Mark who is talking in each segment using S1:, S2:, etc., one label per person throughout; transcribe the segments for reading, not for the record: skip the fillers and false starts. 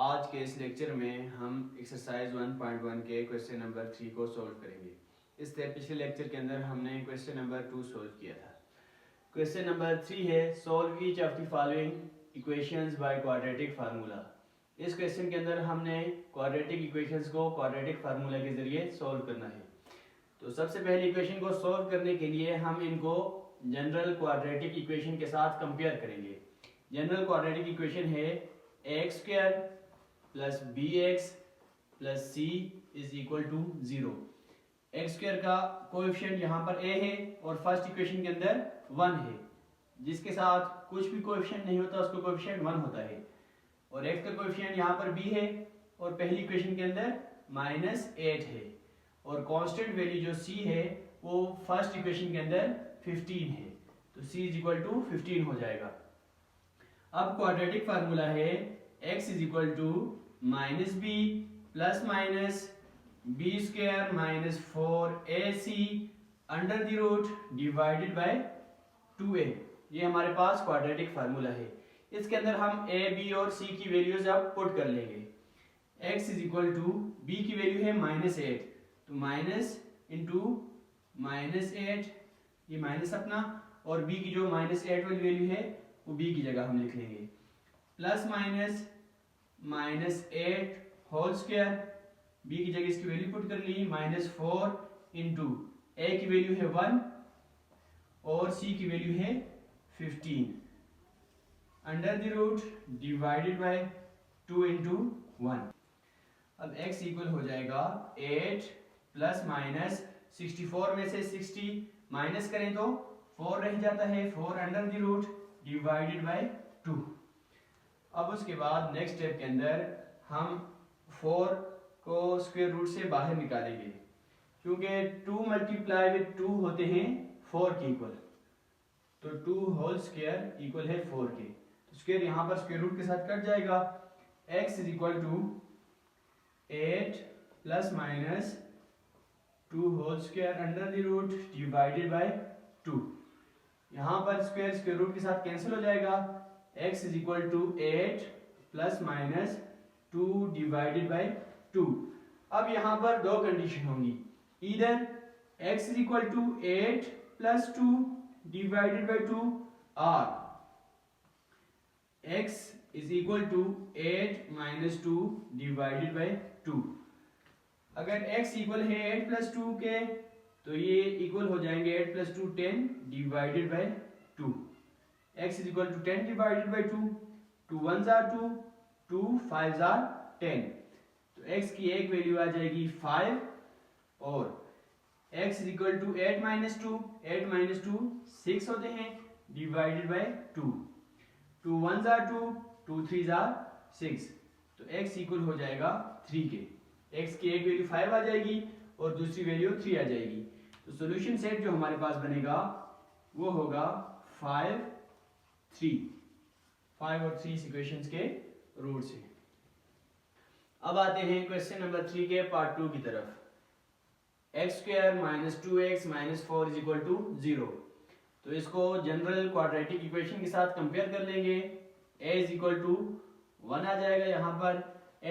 S1: आज के इस लेक्चर में हम एक्सरसाइज 1.1 के क्वेश्चन नंबर 3 को सॉल्व करेंगे। इससे पिछले लेक्चर के अंदर हमने क्वेश्चन नंबर 2 सॉल्व किया था। क्वेश्चन नंबर 3 है solve each of the following equations by quadratic formula. इस क्वेश्चन के अंदर हमने क्वाड्रेटिक इक्वेशंस को क्वाड्रेटिक फार्मूला के जरिए सॉल्व करना है। तो सबसे पहले इक्वेशन को सॉल्व करने के लिए हम इनको जनरल क्वाड्रेटिक इक्वेशन के साथ कंपेयर करेंगे। जनरल क्वाड्रेटिक इक्वेशन है x square plus b x plus c is equal to 0। X square का कोएफिशिएंट यहाँ पर a है और फर्स्ट इक्वेशन के अंदर 1 है, जिसके साथ कुछ भी कोएफिशिएंट नहीं होता उसका कोएफिशिएंट 1 होता है। और x का कोएफिशिएंट यहाँ पर b है और पहली इक्वेशन के अंदर -8 है और कांस्टेंट वैल्यू जो c है वो फर्स्ट इक्वेशन के अंदर 15 है, तो c इज इक्वल टू 15 हो जाएगा। अब क्वाड्रेटिक फार्मूला है x is equal to -b plus minus b square minus 4ac under the root divided by 2a। ये हमारे पास क्वाड्रेटिक फार्मूला है। इसके अंदर हम a, b और c की वैल्यूज अब पुट कर लेंगे। x is equal to b की वैल्यू है -8, तो माइनस इंटू -8 ये माइनस अपना, और b की जो -8 वाली वैल्यू है वो b की जगह हम लिख लेंगे, plus minus -8 whole square, b की जगह इसकी वैल्यू पुट कर ली, -4 इंटू a की वैल्यू है 1 और c की वैल्यू है 15 under the root divided by 2 into 1। अब x इक्वल हो जाएगा 8 प्लस माइनस 64 में से 60 माइनस करें तो 4 रह जाता है, 4 under the root divided by 2। अब उसके बाद नेक्स्ट स्टेप के अंदर हम 4 को स्क्वायर रूट से बाहर निकालेंगे, क्योंकि 2 मल्टीप्लाई विद 2 होते हैं 4 के इक्वल, तो 2 होल स्क्वायर इक्वल है 4 के, तो स्क्वायर यहाँ पर स्क्वायर रूट के साथ कट जाएगा। x is equal to 8 plus minus 2 whole square under the root divided by 2। यहाँ पर स्क्वायर स्क्वायर रूट के साथ कैंसिल हो जाएगा। x is equal to 8 plus minus 2 divided by 2। अब यहाँ पर दो कंडीशन होंगी, इधर x is equal to 8 plus 2 divided by 2 और x is equal to 8 minus 2 divided by 2। अगर x इक्वल है 8 प्लस 2 के तो ये इक्वल हो जाएंगे 8 plus 2 10 divided by 2। x is equal to 10 divided by 2, 2 1s are 2, 2 5s are 10, तो x की एक वैल्यू आ जाएगी 5 और x is equal to 8 minus 2, 8 minus 2 6 होते हैं divided by 2, 2 1s are 2, 2 3s are 6, तो x इक्वल हो जाएगा 3 के। x की एक वैल्यू 5 आ जाएगी और दूसरी वैल्यू 3 आ जाएगी, तो सॉल्यूशन सेट जो हमारे पास बनेगा वो होगा 5 3, 5 और 3 इक्वेशंस के रूट से। अब आते हैं क्वेश्चन नंबर 3 के पार्ट 2 की तरफ। x square minus 2x minus 4 is equal to 0, तो इसको जनरल क्वाड्रेटिक इक्वेशन के साथ कंपेयर कर लेंगे। a इज इक्वल टू 1 आ जाएगा, यहाँ पर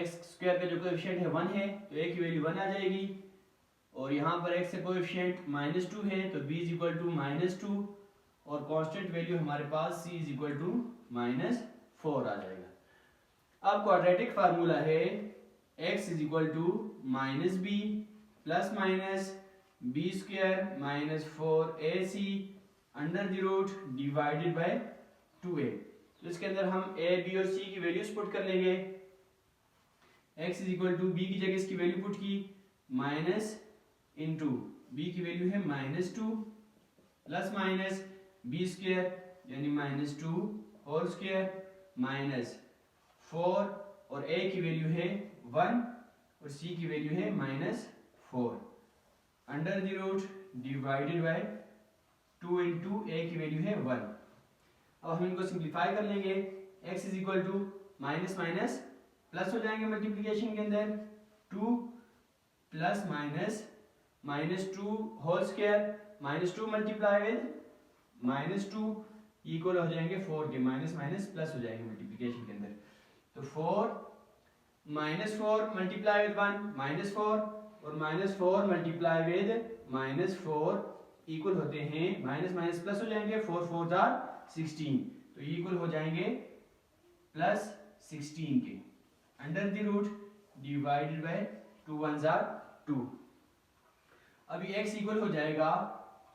S1: x स्क्वायर का जो कोएफिशिएंट है 1 है तो a की वैल्यू 1 आ जाएगी, और यहाँ पर x का कोएफिशिएंट -2 है तो b इज इक्वल टू -2 और कांस्टेंट वैल्यू हमारे पास c इज इक्वल टू -4 आ जाएगा। अब क्वाड्रेटिक फार्मूला है x is equal to -b plus minus b square minus 4ac under the root divided by 2a। तो इसके अंदर हम a, b और c की वैल्यूज पुट कर लेंगे। x is equal to b की जगह इसकी वैल्यू पुट की, माइनस इंटू b की वैल्यू है -2 प्लस माइनस b स्क्वायर यानी -2 होल स्क्वायर माइनस 4 और a की वैल्यू है 1 और c की वैल्यू है -4 under the root divided by 2 into a की वैल्यू है 1। अब हम इनको सिंप्लीफाई कर लेंगे। x is equal to minus minus plus हो जाएंगे मल्टीप्लिकेशन के अंदर, 2 plus minus -2 whole square, -2 multiply with -2 equal हो जाएंगे 4 के, माइनस माइनस प्लस हो जाएंगे मल्टीप्लिकेशन के अंदर, तो 4 -4 मल्टीप्लाई विद 1 -4 और -4 मल्टीप्लाई विद -4 इक्वल होते हैं, माइनस माइनस प्लस हो जाएंगे, 4 4 जार 16, तो इक्वल हो जाएंगे +16 के, under the root divided by 2 1 जार 2। अभी x इक्वल हो जाएगा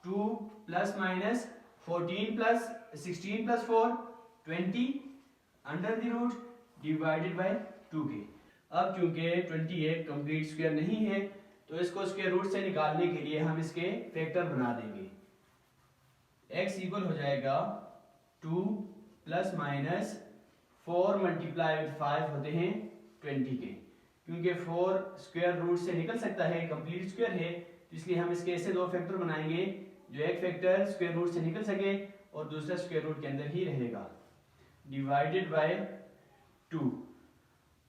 S1: 2 plus minus 14 plus 16 plus 4 20 under the root divided by 2 के। अब चूंकि 20 एक कंप्लीट स्क्वायर नहीं है तो इसको स्क्वायर रूट से निकालने के लिए हम इसके फैक्टर बना देंगे। x इक्वल हो जाएगा 2 प्लस माइनस 4 मल्टीप्लाई विद 5 होते हैं 20 के, क्योंकि 4 स्क्वायर रूट से निकल सकता है, कंप्लीट स्क्वायर है, तो इसलिए हम इसके ऐसे दो फैक्टर बनाएंगे जो एक फैक्टर स्क्वायर रूट से निकल सके और दूसरा स्क्वायर रूट के अंदर ही रहेगा, डिवाइडेड बाय 2।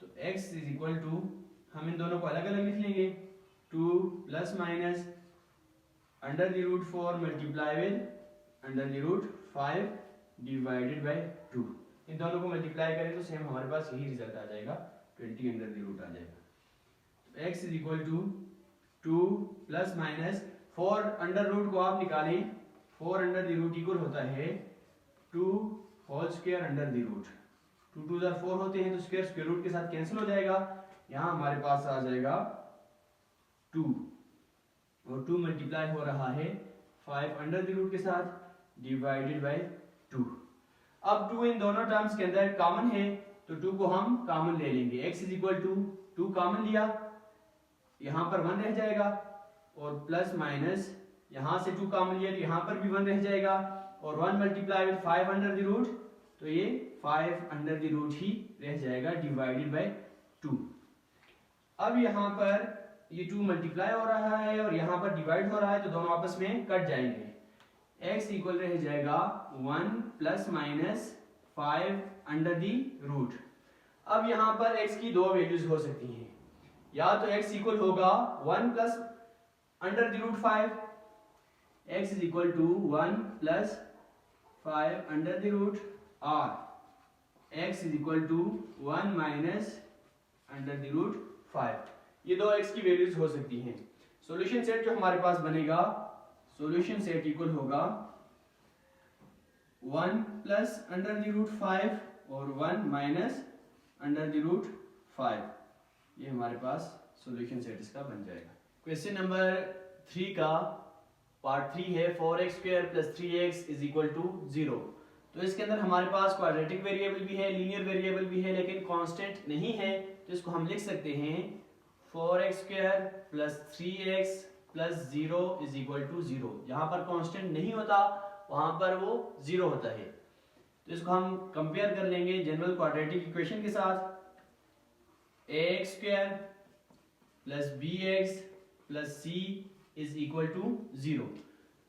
S1: तो x इज इक्वल टू, हम इन दोनों को अलग अलग लिख लेंगे, 2 plus minus under the root 4 multiply with under the root 5 divided by 2। इन दोनों को मल्टीप्लाई करें तो सेम हमारे पास यही रिजल्ट आ जाएगा, 20 अंडर द रूट आ जाएगा। x is equal to 2 plus minus 4 under root को आप निकालें, 4 अंडर द रूट इक्वल होता है 2 whole square under the root, 2 2 जार 4 होते हैं तो स्क्वायर स्क्वायर रूट के साथ कैंसिल हो जाएगा, यहाँ हमारे पास आ जाएगा 2 और 2 मल्टीप्लाई हो रहा है 5 अंडर द रूट के साथ डिवाइडेड बाय 2। अब 2 इन दोनों टर्म्स के अंदर कॉमन है तो 2 को हम कॉमन ले लेंगे, x is equal to 2 common लिया, यहाँ पर 1 रह जाएगा और प्लस माइनस यहाँ से 2 कॉमन लिया तो यहाँ पर भी 1 रह जाएगा और 1 multiply with 5 under the root, तो ये 5 अंडर द रूट ही रह जाएगा डिवाइडेड बाय 2। अब यहाँ पर ये 2 मल्टीप्लाई हो रहा है और यहाँ पर डिवाइड हो रहा है तो दोनों आपस में कट जाएंगे, x इक्वल रह जाएगा 1 plus minus 5 under the root. अब यहाँ पर x की दो वैल्यूज हो सकती हैं, या तो x इक्वल होगा 1 plus under the root 5, x is equal to 1 plus 5 under the root, और x is equal to 1 minus under the root 5। ये दो x की वैल्यूज हो सकती हैं। सॉल्यूशन सेट जो हमारे पास बनेगा, सॉल्यूशन सेट इक्वल होगा 1 प्लस अंडर द रूट 5 और 1 माइनस अंडर द रूट 5। ये हमारे पास सॉल्यूशन सेट इसका बन जाएगा। क्वेश्चन नंबर 3 का पार्ट 3 है 4x square plus 3x is equal to 0। तो इसके अंदर हमारे पास क्वाड्रेटिक वेरिएबल भी है, लीनियर वेरिएबल भी है, लेकिन कांस्टेंट नहीं है, तो इसको हम लिख सकते हैं 4x square plus 3x plus 0 is equal to 0। जहां पर कांस्टेंट नहीं होता वहां पर वो 0 होता है, तो इसको हम कंपेयर कर लेंगे जनरल क्वाड्रेटिक इक्वेशन के साथ, ax square plus bx plus c is equal to 0।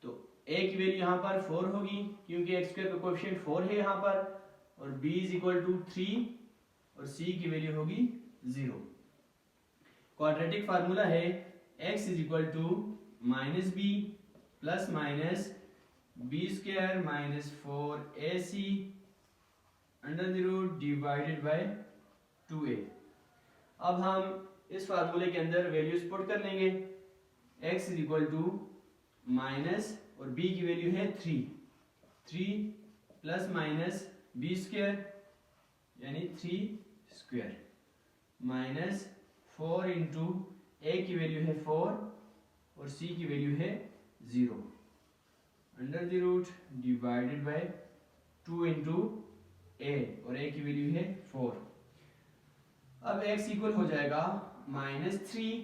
S1: तो a की वैल्यू यहाँ पर 4 होगी क्योंकि x स्क्वायर का कोएफिशिएंट 4 है यहाँ पर, और b इज इक्वल टू 3 और c की वैल्यू होगी 0। क्वाड्रेटिक फार्मूला है x is equal to minus B plus minus B square minus 4ac under the root divided by 2a। अब हम इस फार्मूले के अंदर वैल्यूज पुट कर लेंगे, x is equal to minus और b की वैल्यू है 3 प्लस माइनस बी स्क्वायर यानी 3 स्क्वायर माइनस 4 इंटू a की वैल्यू है 4 और c की वैल्यू है 0 under the root divided by 2 into a और a की वैल्यू है 4। अब x इक्वल हो जाएगा -3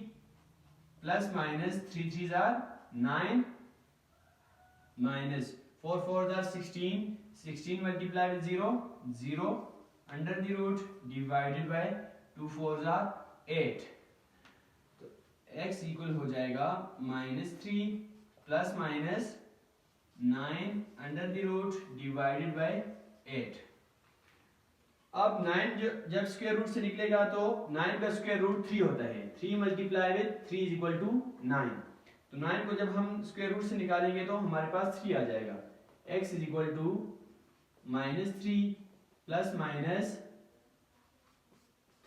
S1: प्लस माइनस 3 3 जार 9 माइनस 4 4 जार 16 multiply with 0 under the root divided by 2 4 जार 8। तो x इक्वल हो जाएगा -3 plus minus 9 under the root divided by 8। अब 9 जब स्क्वायर रूट से निकलेगा तो 9 का स्क्वायर रूट 3 होता है, 3 multiply with 3 is equal to 9। तो 9 को जब हम स्क्वायर रूट से निकालेंगे तो हमारे पास 3 आ जाएगा, x is equal to -3 plus minus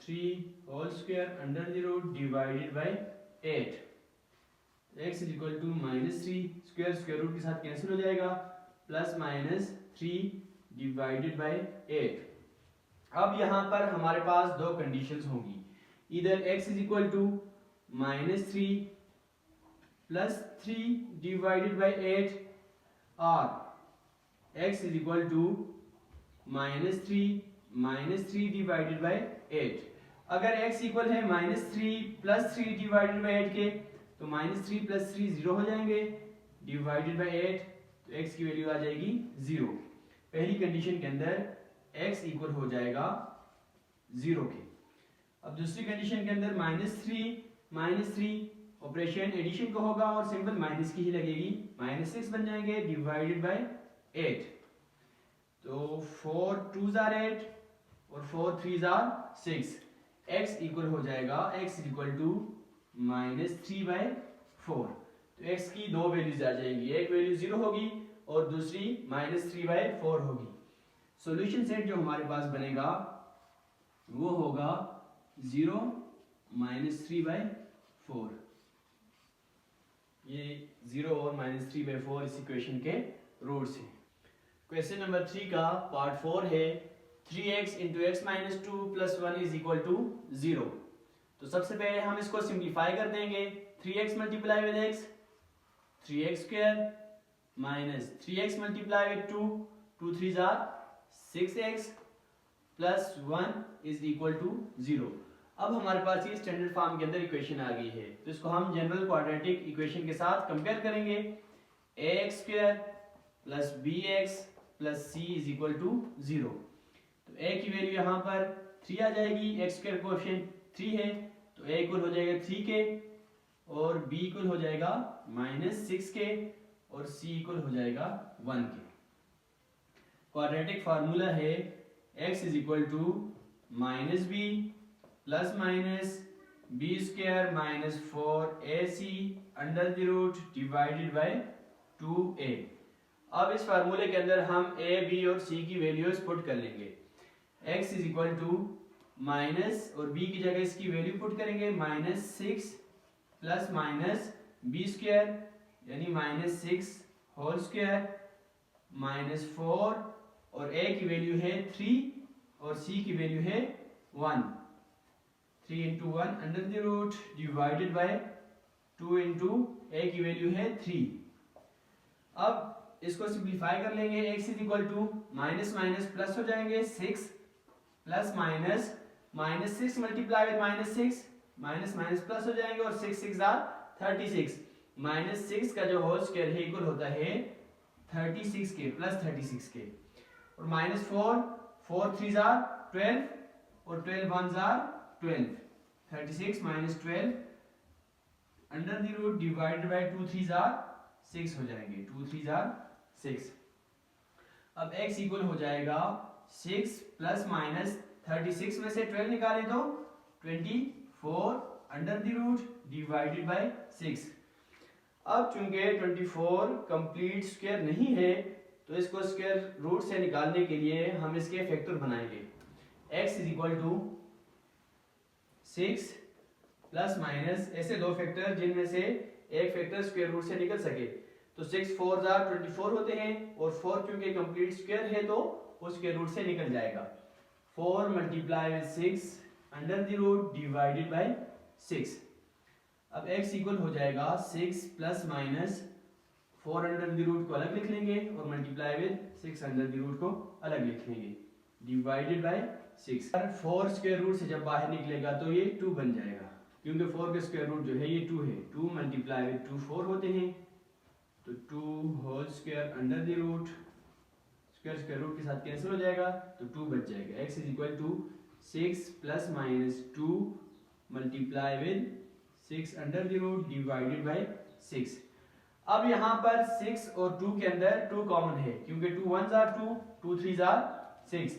S1: 3 whole square under the root divided by 8। x is equal to -3 square square root के साथ कैंसिल हो जाएगा, प्लस -3 डिवाइडेड बाय 8। अब यहाँ पर हमारे पास दो कंडीशंस होंगी, इधर x is equal to -3 plus 3 divided by 8 और x is equal to -3 divided by 8। अगर x इक्वल है -3 प्लस 3 डिवाइडेड बाय 8 के, तो -3 प्लस 3 0 हो जाएंगे, डिवाइडेड बाय 8 तो x की वैल्यू आ जाएगी 0। पहली कंडीशन के अंदर x इक्वल हो जाएगा 0 के। अब दूसरी कंडीशन के अंदर -3 ऑपरेशन एडिशन का होगा और सिंपल माइनस की ही लगेगी, -6 बन जाएंगे डिवाइडेड बाय 8। तो 4 2s are 8 और 4 3s are 6। x इक्वल हो जाएगा x इक्वल टू -3/4। तो x की दो वैल्यूज आ जाएंगी, एक वैल्यू 0 होगी और दूसरी -3/4 होगी। सॉल्यूशन सेट जो हमारे पास बनेगा वो होगा 0 -3/4। ये 0 और -3/4 इस इक्वेशन के रूट्स हैं। क्वेश्चन नंबर 3 का पार्ट 4 है 3x into x minus 2 plus 1 is equal to 0। तो सबसे पहले हम इसको सिंप्लीफाई कर देंगे, 3x multiply with x 3x square minus 3x multiply with 2 2 3s are 6x plus 1 is equal to 0। अब हमारे पास ये स्टैंडर्ड फॉर्म के अंदर इक्वेशन आ गई है, तो इसको हम जनरल क्वाड्रेटिक इक्वेशन के साथ कंपेयर करेंगे। ax square plus bx plus c is equal to 0। तो a की वैल्यू यहाँ पर 3 आ जाएगी, x स्क्वायर कोएफिशिएंट 3 है तो a इक्वल हो जाएगा 3 के और b इक्वल हो जाएगा -6 के और c इक्वल हो जाएगा 1 के। क्वाड्रेटिक फार्मूला है x is equal to -b plus minus b square minus 4ac under the root divided by 2a। अब इस फार्मूले के अंदर हम a, b और c की वैल्यूज पुट कर लेंगे। x is equal to minus और b की जगह इसकी वैल्यू पुट करेंगे -6 प्लस माइनस b स्क्वायर यानी -6 होल स्क्वायर -4 और a की वैल्यू है 3 और c की वैल्यू है 1। 3 into 1 under the root divided by 2 into a की वैल्यू है 3। अब इसको सिंप्लीफाई कर लेंगे, x is equal to minus minus plus हो जाएंगे 6 plus minus -6 multiply with -6 minus minus plus हो जाएंगे और 6 6 आर 36। -6 का जो होल स्क्वायर है इक्वल होता है 36 के प्लस 36 के और -4 4 3 आर 12 और 12 1s are 12। 36 minus 12 under the root divided by 2 3s are 6 हो जाएंगे, 2 3s आर 6। अब x इक्वल हो जाएगा 6 प्लस माइनस 36 में से 12 निकालें तो 24 under the root divided by 6। अब चूंकि 24 कंप्लीट स्क्वायर नहीं है तो इसको स्क्वायर रूट से निकालने के लिए हम इसके फैक्टर बनाएंगे। x is equal to 6 plus minus ऐसे दो फैक्टर जिनमें से एक फैक्टर स्क्वायर रूट से निकल सके, तो 6 4s आर 24 होते हैं और 4 क्योंकि कंप्लीट स्क्वायर है तो वो स्क्वायर रूट से निकल जाएगा। 4 multiply with 6 under the root divided by 6। अब x इक्वल हो जाएगा 6 plus minus 4 under the root को अलग लिख लेंगे और multiply with 6 under the root को अलग लिख लेंगे डिवाइडेड बाय 6। 4 स्क्वायर रूट से जब बाहर निकलेगा तो ये 2 बन जाएगा, क्योंकि 4 का स्क्वायर रूट जो है ये 2 है। 2 मल्टीप्लाई विद 2 4 होते हैं, तो 2 whole square under the root square root के साथ कैंसिल हो जाएगा तो 2 बच जाएगा। x is equal to 6 plus minus 2 multiply with 6 under the root divided by 6। अब यहाँ पर 6 और 2 के अंदर 2 कॉमन है, क्योंकि 2 1s आर 2 2 3s आर 6,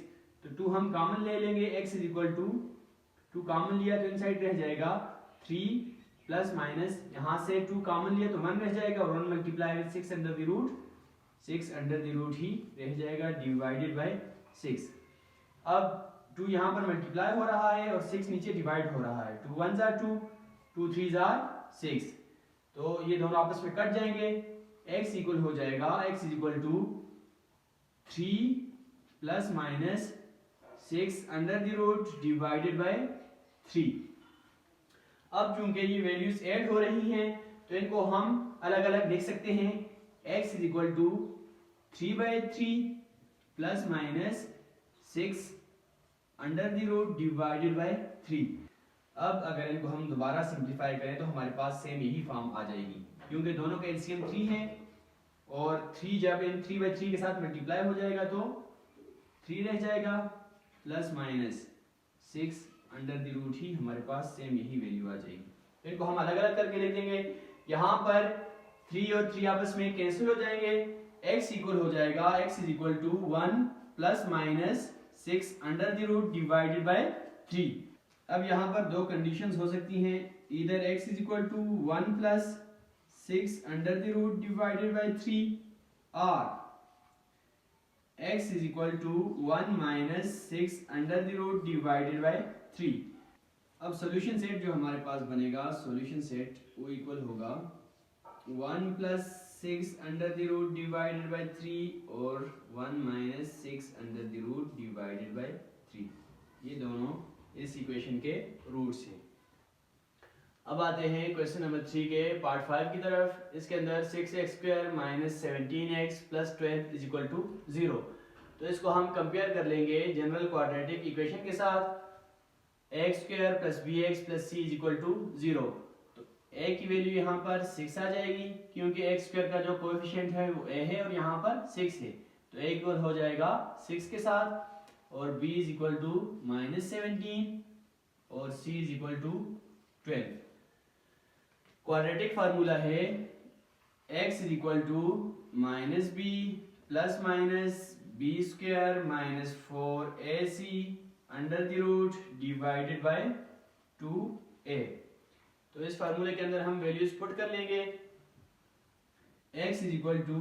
S1: तो 2 हम कॉमन ले लेंगे। x is equal to 2 common लिया तो इनसाइड रह जाएगा 3 प्लस माइनस यहाँ से 2 कॉमन लिया तो 1 रह जाएगा और 1 multiply with 6 under the root 6 under the root ही रह जाएगा डिवाइडेड बाय 6। अब 2 यहाँ पर मल्टीप्लाई हो रहा है और 6 नीचे डिवाइड हो रहा है। 2 1 जार 2, 2 3 जार 6, तो ये दोनों आपस में कट जाएंगे। x इक्वल हो जाएगा x is equal to 3 plus minus 6 under the root divided by 3। अब चूंकि ये वैल्यूज ऐड हो रही हैं तो इनको हम अलग अलग लिख सकते हैं। x is equal to 3/3 plus minus 6 under the root divided by 3। अब अगर इनको हम दोबारा सिंप्लीफाई करें तो हमारे पास सेम यही फॉर्म आ जाएगी, क्योंकि दोनों का एलसीएम 3 है और 3 जब इन 3/3 के साथ मल्टीप्लाई हो जाएगा तो 3 रह जाएगा plus minus 6 under the root ही हमारे पास सेम यही वैल्यू आ जाएगी। इनको हम अलग अलग करके लिख देंगे। यहाँ पर 3 और 3 आपस में कैंसिल हो जाएंगे। x इक्वल हो जाएगा x is equal to 1 plus minus 6 under the root divided by 3। अब यहाँ पर दो कंडीशंस हो सकती हैं, इधर x is equal to 1 plus 6 under the root divided by 3 और x is equal to 1 minus 6 under the root divided by 3। अब सॉल्यूशन सेट जो हमारे पास बनेगा, सॉल्यूशन सेट वो इक्वल होगा 1 plus 6 under the root divided by 3 और 1 minus 6 under the root divided by 3। ये दोनों इस इक्वेशन के रूट्स हैं। अब आते हैं क्वेश्चन नंबर 3 के पार्ट 5 की तरफ। इसके अंदर 6x² minus 17x plus 12 is equal to 0। तो इसको हम कंपेयर कर लेंगे जनरल क्वाड्रेटिक इक्वेशन के साथ। x² plus bx plus c is equal to 0। तो a की वैल्यू यहाँ पर 6 आ जाएगी, क्योंकि x² का जो कोएफिशिएंट है वो a है और यहाँ पर 6 है, तो a इक्वल हो जाएगा 6 के साथ, और b is equal to minus 17 और c is equal to 12। Quadratic formula है x is equal to minus b plus minus b² minus 4ac under the root divided by 2a। तो इस फार्मूले के अंदर हम वैल्यूज पुट कर लेंगे। x is equal to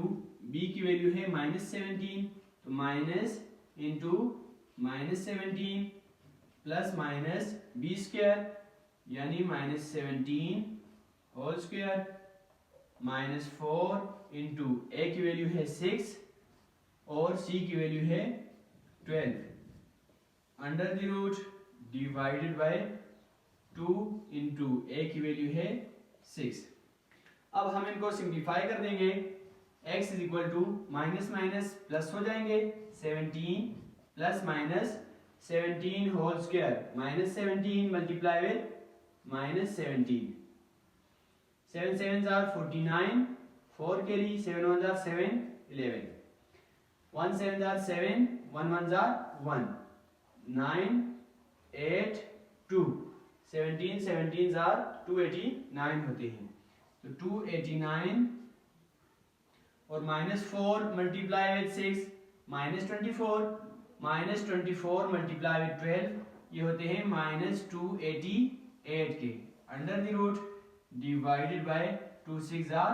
S1: b की वैल्यू है माइनस 17, तो minus into minus 17 plus minus b² यानी minus 17 whole square minus 4 into a की वैल्यू है 6 और c की वैल्यू है 12 under the root divided by 2 into a की वैल्यू है 6। अब हम इनको सिंप्लीफाई कर देंगे। x is equal to minus minus plus हो जाएंगे, 17 plus minus 17 whole square minus 17 multiply with minus 17, 7 7 are 49, 4 carry 7 1 are 7 11, 1 7 are 7, 1 1 are 1, 9 8 2, 17 17 are 289 होते हैं, तो 289 और minus 4 multiply with 6 minus 24, minus 24 multiply with 12 ये होते हैं माइनस 288 के under the root divided by 2 6 are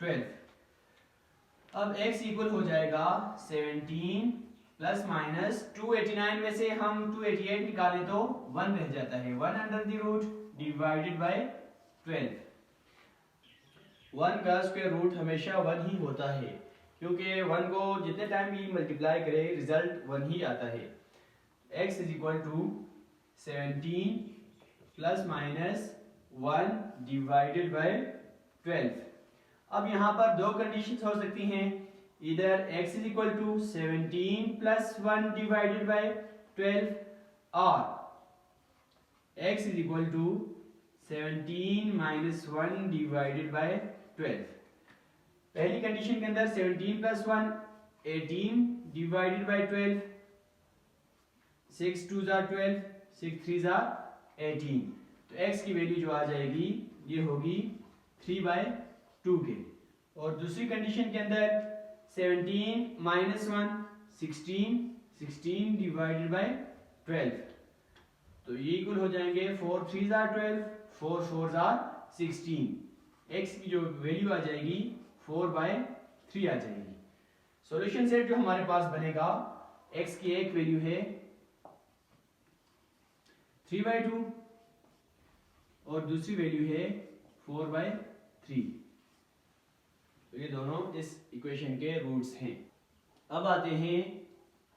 S1: 12। अब x इक्वल हो जाएगा 17 प्लस माइनस 289 में से हम 288 निकालें तो 1 रह जाता है, 1 under the root divided by 12। 1 का स्क्वायर रूट हमेशा 1 ही होता है, क्योंकि 1 को जितने टाइम भी मल्टीप्लाई करें रिजल्ट 1 ही आता है। x is equal to 17 plus minus 1 divided by 12। अब यहाँ पर दो कंडीशंस हो सकती हैं, इधर x is equal to 17 plus 1 divided by 12 और x is equal to 17 minus 1 divided by 12। पहली कंडीशन के अंदर 17 plus 1 18 divided by 12, 6 2 are 12, 6 3 are 18, तो x की वैल्यू जो आ जाएगी ये होगी 3/2 के। और दूसरी कंडीशन के अंदर 17 माइनस 1 16, 16 डिवाइडेड बाय 12, तो ये इक्वल हो जाएंगे 4 3 are 12, 4 4 are 16। x की जो वैल्यू आ जाएगी 4/3 आ जाएगी। सॉल्यूशन सेट जो हमारे पास बनेगा, x की एक वैल्यू है 3/2 और दूसरी वैल्यू है 4/3। तो ये दोनों इस इक्वेशन के रूट्स हैं। अब आते हैं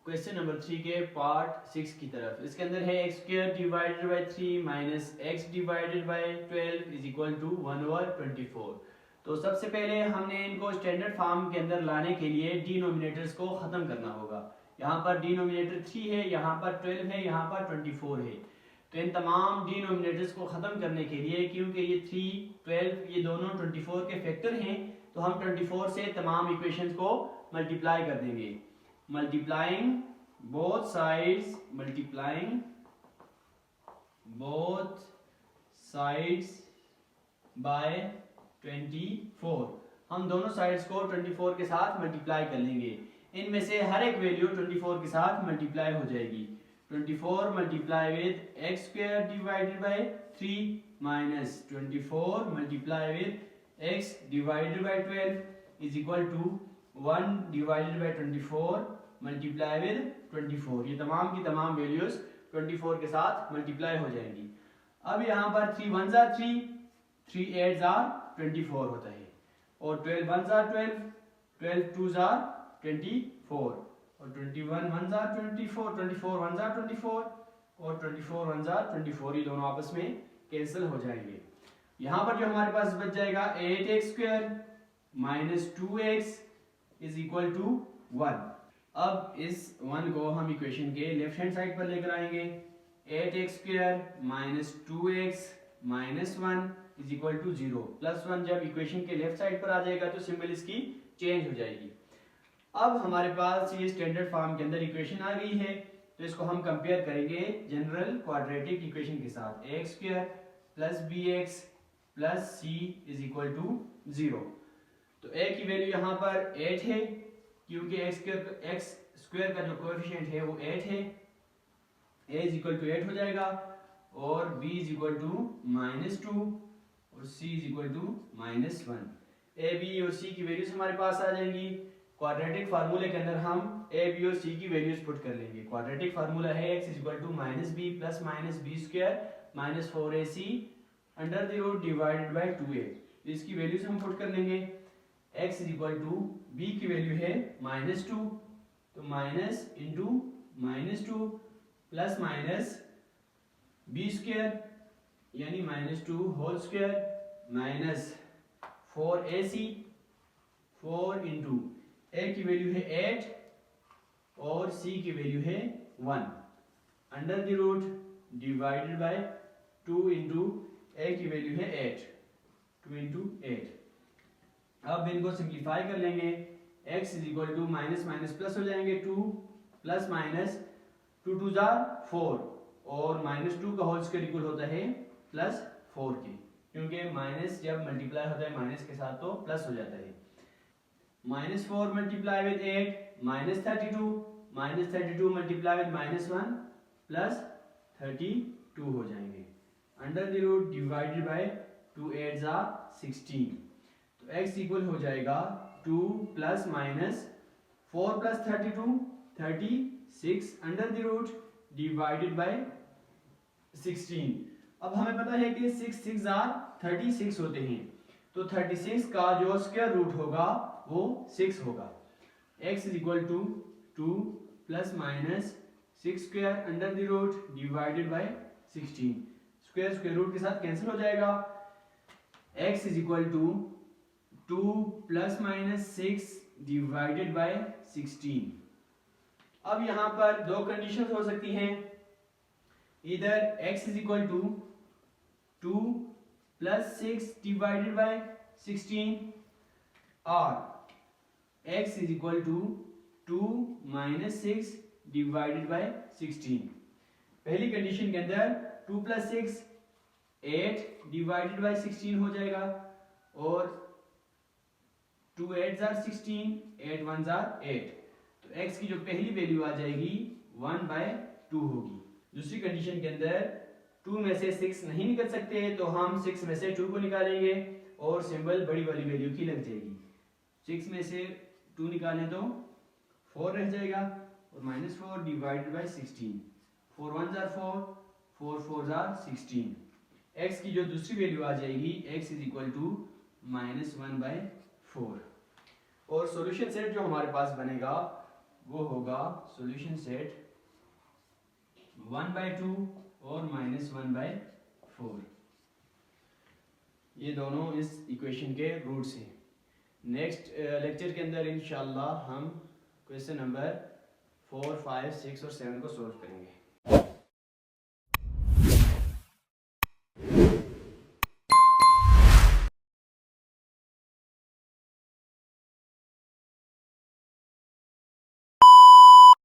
S1: क्वेश्चन नंबर 3 के पार्ट 6 की तरफ। इसके अंदर है x² divided by 3 minus x divided by 12 is equal to 1/24। तो सबसे पहले हमने इनको स्टैंडर्ड फॉर्म के अंदर लाने के लिए डिनोमिनेटर्स को खत्म करना होगा। यहाँ पर डिनोमिनेटर 3 है, यहाँ पर 12 है, यहाँ पर 24 है। तो इन तमाम डिनोमिनेटर्स को खत्म करने के लिए, क्योंकि ये 3, 12 ये दोनों 24 के फैक्टर हैं, तो हम 24 से तमाम इक्वेशंस को मल्टीप्लाई कर देंगे। Multiplying both sides, by 24। हम दोनों साइड्स को 24 के साथ मल्टीप्लाई कर लेंगे। इनमें से हर एक वैल्यू 24 के साथ मल्टीप्लाई हो जाएगी। 24 multiply with x² divided by 3 minus 24 multiply with x divided by 12 is equal to 1 divided by 24 multiply with 24। ये तमाम की तमाम वैल्यूज 24 के साथ मल्टीप्लाई हो जाएंगी। अब यहाँ पर 3 1 जार 3, 3 8 जार 24 होता है, और 12 1 जार 12, 12 2 जार 24, और 21 1 जार 24, 24 1 जार 24, और 24 1 जार 24। ये दोनों आपस में कैंसिल हो जाएंगे। यहाँ पर जो हमारे पास बच जाएगा 8x² minus 2x is equal to 1। अब इस 1 को हम इक्वेशन के लेफ्ट हैंड साइड पर लेकर आएंगे। 8x² minus 2x minus 1 is equal to 0। Plus 1 जब इक्वेशन के लेफ्ट साइड पर आ जाएगा तो सिंबल इसकी चेंज हो जाएगी। अब हमारे पास ये स्टैंडर्ड फॉर्म के अंदर इक्वेशन आ गई है, तो इसको हम कंपेयर करेंगे जनरल क्वाड्रेटिक इक्वेशन के साथ। ax² plus bx plus c is equal to 0। तो a की वैल्यू यहाँ पर 8 है, क्योंकि x² का जो कोएफिशिएंट है वो 8 है। a इज इक्वल टू 8 हो जाएगा, और b इज इक्वल टू -2 और c is equal to -1। a b और c की वैल्यूज हमारे पास आ जाएंगी। क्वाड्रेटिक फार्मूले के अंदर हम a b और c की वैल्यूज पुट कर लेंगे। क्वाड्रेटिक फार्मूला है x is equal to -b plus -b² minus 4ac under the root divided by 2a। इसकी वैल्यूज हम पुट कर लेंगे। x is equal to b की वैल्यू है -2, तो minus into -2 plus minus b² यानी -2 whole square minus 4ac, 4 into a की value है 8 और c की वैल्यू है 1 under the root divided by 2 into a की वैल्यू है 8, 2 इंटू 8। अब इनको सिंप्लीफाई कर लेंगे। x is equal to minus minus plus हो जाएंगे, 2 प्लस माइनस 2 2 जार 4, और -2 का होल स्क्वायर इक्वल होता है +4 के, क्योंकि माइनस जब मल्टीप्लाई होता है माइनस के साथ तो प्लस हो जाता है। -4 multiply with 8 -32, -32 multiply with -1 plus 32 हो जाएंगे under the root divided by 2 8 जार 16। तो x इक्वल हो जाएगा 2 plus minus 4 plus 32 36 under the root divided by 16। अब हमें पता है कि 6 6 जार 36 होते हैं, तो 36 का जो स्क्वायर रूट होगा वो 6 होगा। x is equal to 2 plus minus 6² under the root divided by 16। Square square root के साथ कैंसिल हो जाएगा। x is equal to 2 plus minus 6 divided by 16। अब यहाँ पर दो कंडीशंस हो सकती हैं, इधर x is equal to 2 plus 6 divided by 16 और x is equal to 2 minus 6 divided by 16। पहली कंडीशन के अंदर 2 प्लस 6 8 डिवाइडेड बाय 16 हो जाएगा, और 2 8 जार 16, 8 1 जार 8। तो x की जो पहली वैल्यू आ जाएगी 1/2 होगी। दूसरी कंडीशन के अंदर 2 में से 6 नहीं निकल सकते, तो हम 6 में से 2 को निकालेंगे और सिंबल बड़ी वाली वैल्यू की लग जाएगी। 6 में से 2 निकालें तो 4 रह जाएगा, और -4 डिवाइडेड बाय 16, 4 1 जार 4, 4 4 ज़ा 16। x की जो दूसरी वैल्यू आ जाएगी x इज इक्वल टू -1/4। और सॉल्यूशन सेट जो हमारे पास बनेगा वो होगा सॉल्यूशन सेट 1/2 और -1/4। ये दोनों इस इक्वेशन के रूट्स हैं। नेक्स्ट लेक्चर के अंदर इंशाल्लाह हम क्वेश्चन नंबर 4, 5, 6 और 7 को सॉल्व करेंगे।